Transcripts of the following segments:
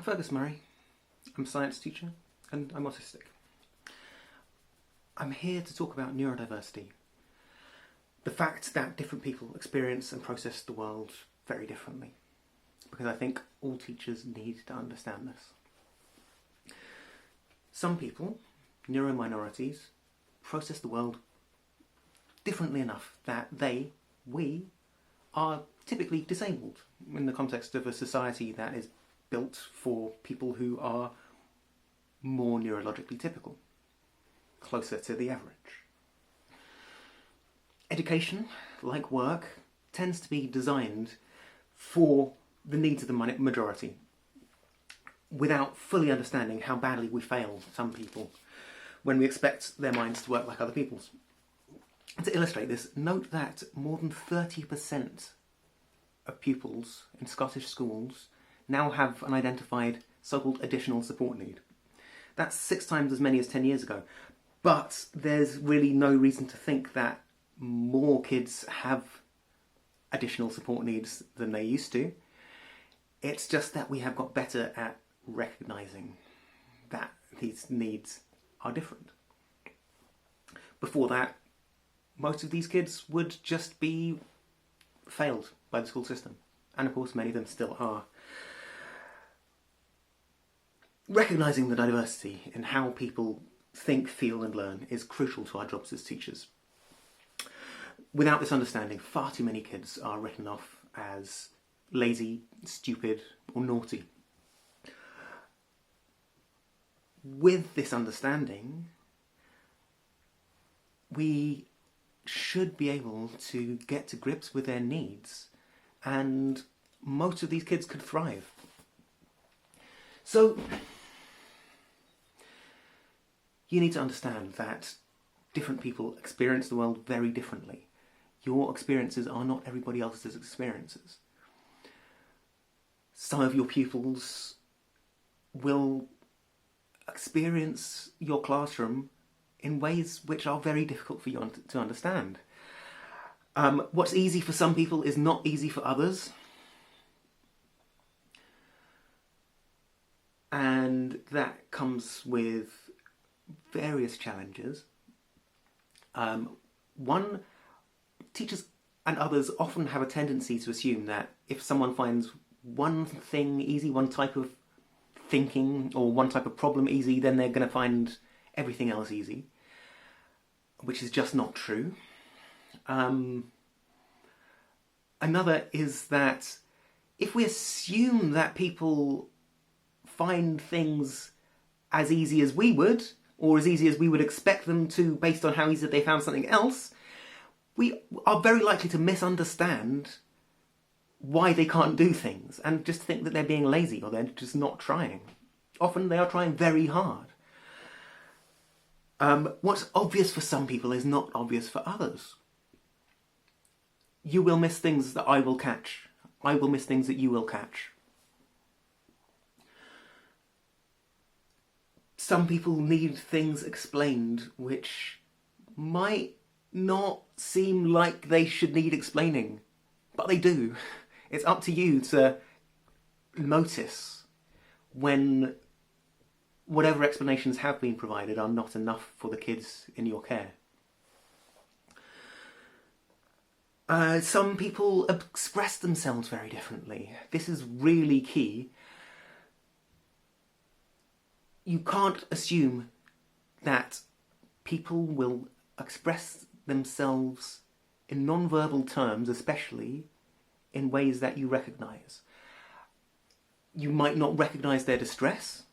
Fergus Murray. I'm a science teacher and I'm autistic. I'm here to talk about neurodiversity. The fact that different people experience and process the world very differently. Because I think all teachers need to understand this. Some people, neurominorities, process the world differently enough that we are typically disabled in the context of a society that is built for people who are more neurologically typical, closer to the average. Education, like work, tends to be designed for the needs of the majority, without fully understanding how badly we fail some people when we expect their minds to work like other people's. To illustrate this, note that more than 30% of pupils in Scottish schools now have an identified so-called additional support need. That's 6 times as many as 10 years ago, but there's really no reason to think that more kids have additional support needs than they used to. It's just that we have got better at recognising that these needs are different. Before that, most of these kids would just be failed by the school system. And of course, many of them still are. Recognising the diversity in how people think, feel and learn is crucial to our jobs as teachers. Without this understanding, far too many kids are written off as lazy, stupid or naughty. With this understanding, we should be able to get to grips with their needs, and most of these kids could thrive. So, you need to understand that different people experience the world very differently. Your experiences are not everybody else's experiences. Some of your pupils will experience your classroom in ways which are very difficult for you to understand. What's easy for some people is not easy for others. And that comes with various challenges. One, teachers and others often have a tendency to assume that if someone finds one thing easy, one type of thinking or one type of problem easy, then they're going to find everything else easy, which is just not true. Another is that if we assume that people find things as easy as we would, or as easy as we would expect them to based on how easy they found something else, we are very likely to misunderstand why they can't do things and just think that they're being lazy or they're just not trying. Often they are trying very hard. What's obvious for some people is not obvious for others. You will miss things that I will catch. I will miss things that you will catch. Some people need things explained which might not seem like they should need explaining, but they do. It's up to you to notice when whatever explanations have been provided are not enough for the kids in your care. Some people express themselves very differently. This is really key. You can't assume that people will express themselves in non-verbal terms, especially in ways that you recognise. You might not recognise their distress.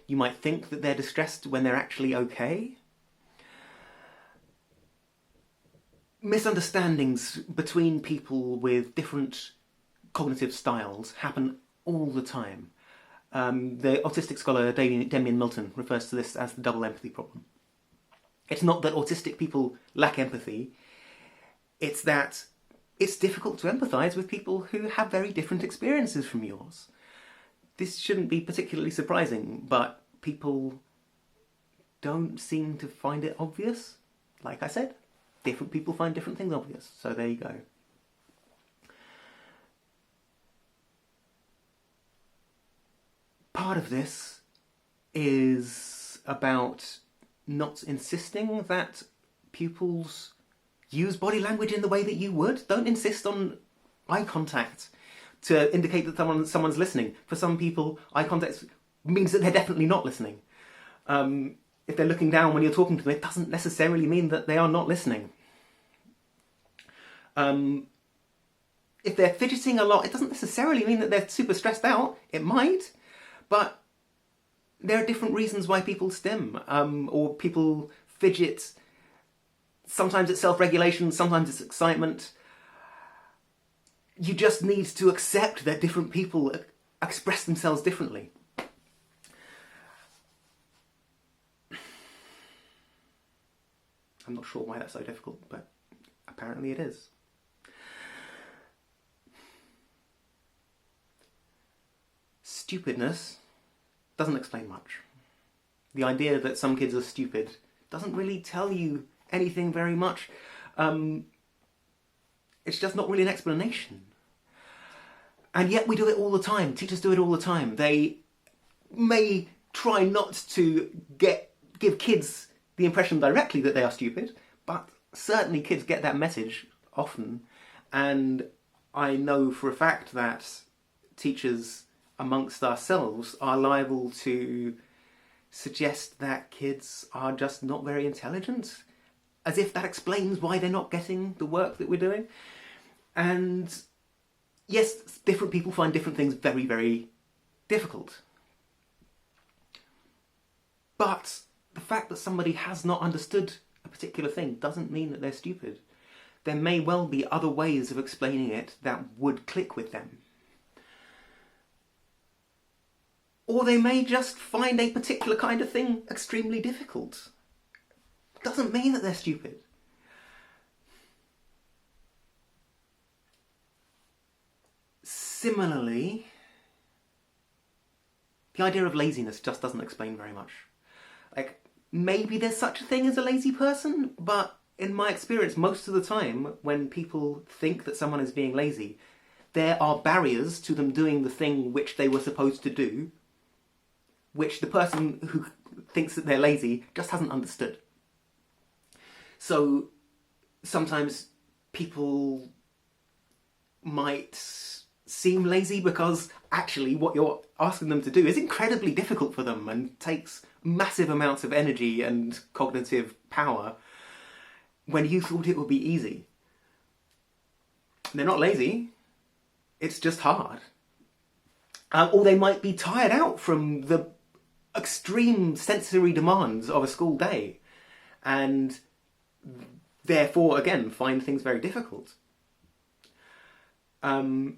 You might think that they're distressed when they're actually okay. Misunderstandings between people with different cognitive styles happen all the time. The autistic scholar Damien Milton refers to this as the double empathy problem. It's not that autistic people lack empathy, it's that it's difficult to empathise with people who have very different experiences from yours. This shouldn't be particularly surprising, but people don't seem to find it obvious. Like I said, different people find different things obvious, so there you go. Part of this is about not insisting that pupils use body language in the way that you would. Don't insist on eye contact to indicate that someone's listening. For some people, eye contact means that they're definitely not listening. If they're looking down when you're talking to them, it doesn't necessarily mean that they are not listening. If they're fidgeting a lot, it doesn't necessarily mean that they're super stressed out. It might, but there are different reasons why people stim, or people fidget. Sometimes it's self-regulation, sometimes it's excitement. You just need to accept that different people express themselves differently. I'm not sure why that's so difficult, but apparently it is. Stupidness doesn't explain much. The idea that some kids are stupid doesn't really tell you anything very much. It's just not really an explanation. And yet we do it all the time. Teachers do it all the time. They may try not to give kids the impression directly that they are stupid, but certainly kids get that message often. And I know for a fact that teachers amongst ourselves are liable to suggest that kids are just not very intelligent, as if that explains why they're not getting the work that we're doing. And yes, different people find different things very, very difficult. But the fact that somebody has not understood a particular thing doesn't mean that they're stupid. There may well be other ways of explaining it that would click with them. Or they may just find a particular kind of thing extremely difficult. Doesn't mean that they're stupid. Similarly, the idea of laziness just doesn't explain very much. Like, maybe there's such a thing as a lazy person, but in my experience, most of the time, when people think that someone is being lazy, there are barriers to them doing the thing which they were supposed to do, which the person who thinks that they're lazy just hasn't understood. So sometimes people might seem lazy because actually what you're asking them to do is incredibly difficult for them and takes massive amounts of energy and cognitive power when you thought it would be easy. They're not lazy, it's just hard. Or they might be tired out from the extreme sensory demands of a school day and therefore, again, find things very difficult. The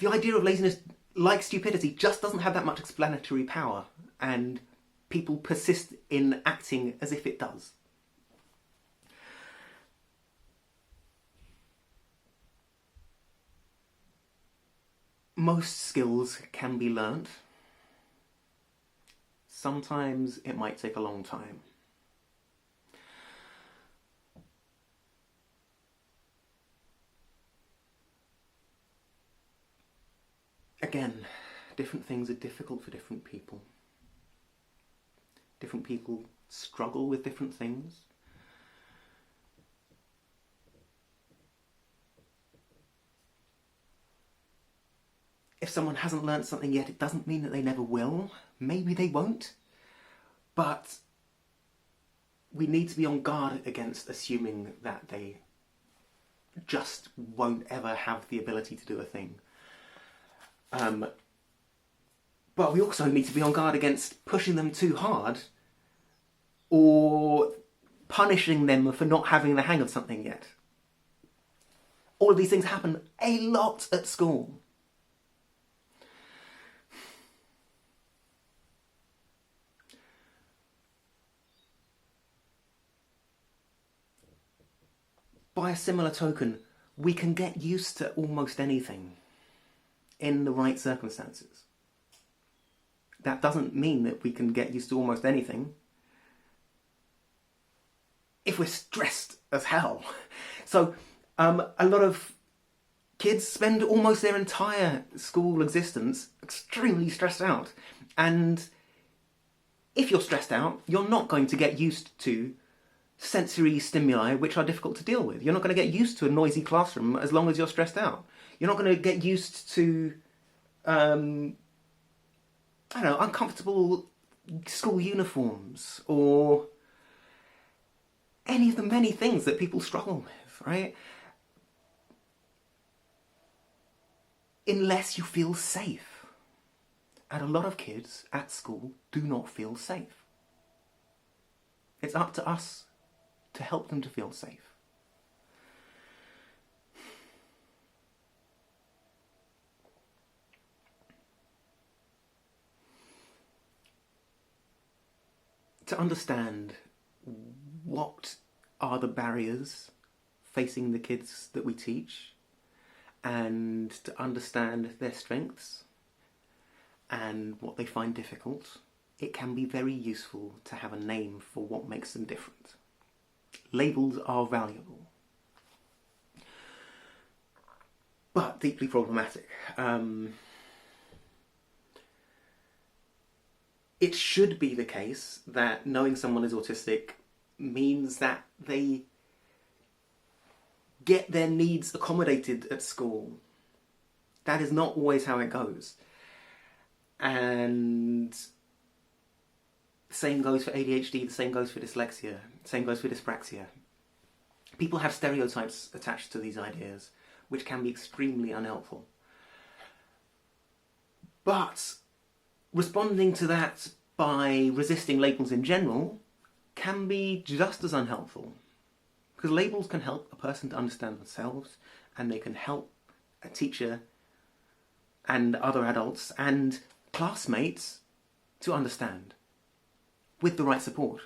idea of laziness, like stupidity, just doesn't have that much explanatory power, and people persist in acting as if it does. Most skills can be learnt. Sometimes it might take a long time. Again, different things are difficult for different people. Different people struggle with different things. If someone hasn't learnt something yet, it doesn't mean that they never will. Maybe they won't. But we need to be on guard against assuming that they just won't ever have the ability to do a thing. But we also need to be on guard against pushing them too hard or punishing them for not having the hang of something yet. All of these things happen a lot at school. By a similar token, we can get used to almost anything in the right circumstances. That doesn't mean that we can get used to almost anything if we're stressed as hell. So a lot of Kids spend almost their entire school existence extremely stressed out. And if you're stressed out, you're not going to get used to sensory stimuli which are difficult to deal with. You're not going to get used to a noisy classroom as long as you're stressed out. You're not going to get used to, uncomfortable school uniforms or any of the many things that people struggle with, right? Unless you feel safe. And a lot of kids at school do not feel safe. It's up to us to help them to feel safe. To understand what are the barriers facing the kids that we teach, and to understand their strengths and what they find difficult, it can be very useful to have a name for what makes them different. Labels are valuable, but deeply problematic. It should be the case that knowing someone is autistic means that they get their needs accommodated at school. That is not always how it goes. And the same goes for ADHD, the same goes for dyslexia, the same goes for dyspraxia. People have stereotypes attached to these ideas, which can be extremely unhelpful. But responding to that by resisting labels in general can be just as unhelpful. Because labels can help a person to understand themselves, and they can help a teacher and other adults and classmates to understand with the right support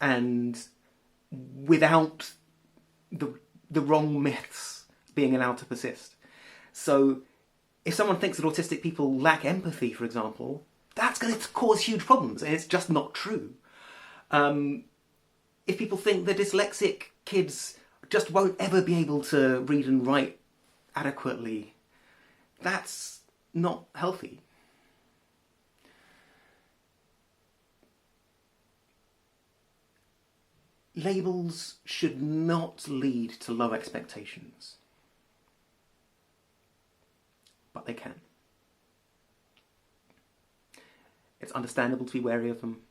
and without the wrong myths being allowed to persist. So if someone thinks that autistic people lack empathy, for example, that's going to cause huge problems, and it's just not true. If people think that dyslexic kids just won't ever be able to read and write adequately, that's not healthy. Labels should not lead to low expectations, but they can. It's understandable to be wary of them,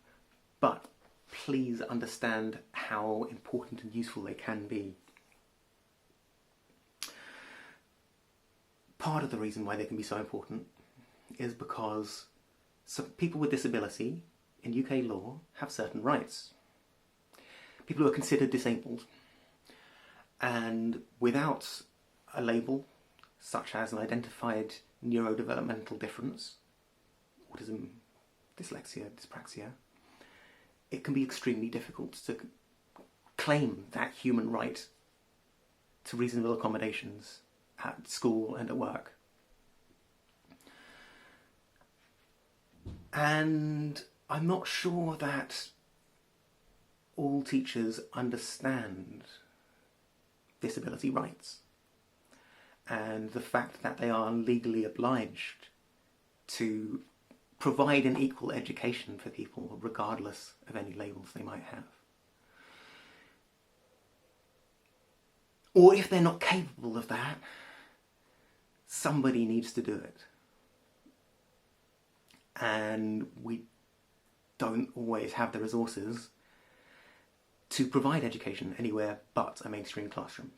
but please understand how important and useful they can be. Part of the reason why they can be so important is because people with disability in UK law have certain rights. People who are considered disabled, and without a label such as an identified neurodevelopmental difference, autism, dyslexia, dyspraxia, it can be extremely difficult to claim that human right to reasonable accommodations at school and at work. And I'm not sure that all teachers understand disability rights and the fact that they are legally obliged to provide an equal education for people regardless of any labels they might have. Or if they're not capable of that, somebody needs to do it. And we don't always have the resources to provide education anywhere but a mainstream classroom.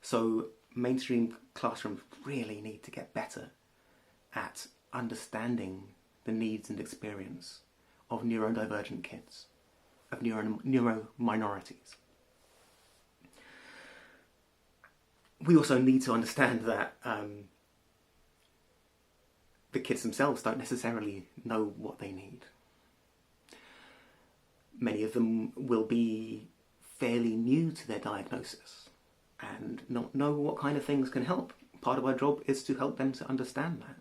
So mainstream classrooms really need to get better at understanding the needs and experience of neurodivergent kids, of neuro minorities. We also need to understand that the kids themselves don't necessarily know what they need. Many of them will be fairly new to their diagnosis and not know what kind of things can help. Part of our job is to help them to understand that.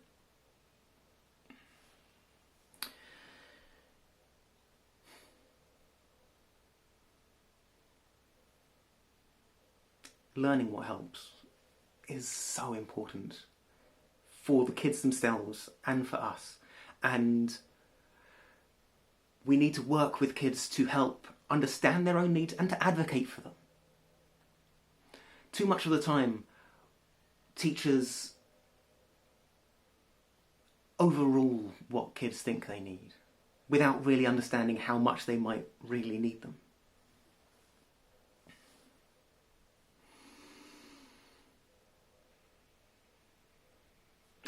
Learning what helps is so important for the kids themselves and for us. And we need to work with kids to help understand their own needs and to advocate for them. Too much of the time, teachers overrule what kids think they need without really understanding how much they might really need them.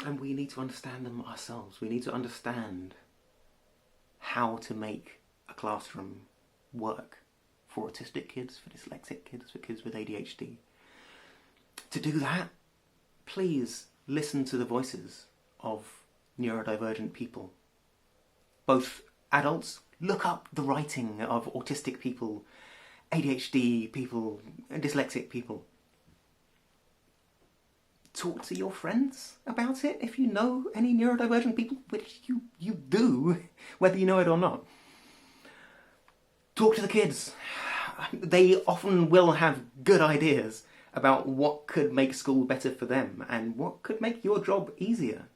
And we need to understand them ourselves. We need to understand how to make a classroom work for autistic kids, for dyslexic kids, for kids with ADHD. To do that, please listen to the voices of neurodivergent people. Both adults, look up the writing of autistic people, ADHD people, and dyslexic people. Talk to your friends about it if you know any neurodivergent people, which you do, whether you know it or not. Talk to the kids. They often will have good ideas about what could make school better for them and what could make your job easier.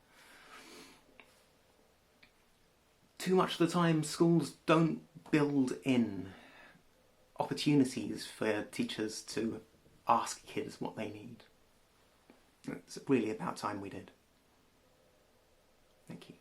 Too much of the time, schools don't build in opportunities for teachers to ask kids what they need. It's really about time we did. Thank you.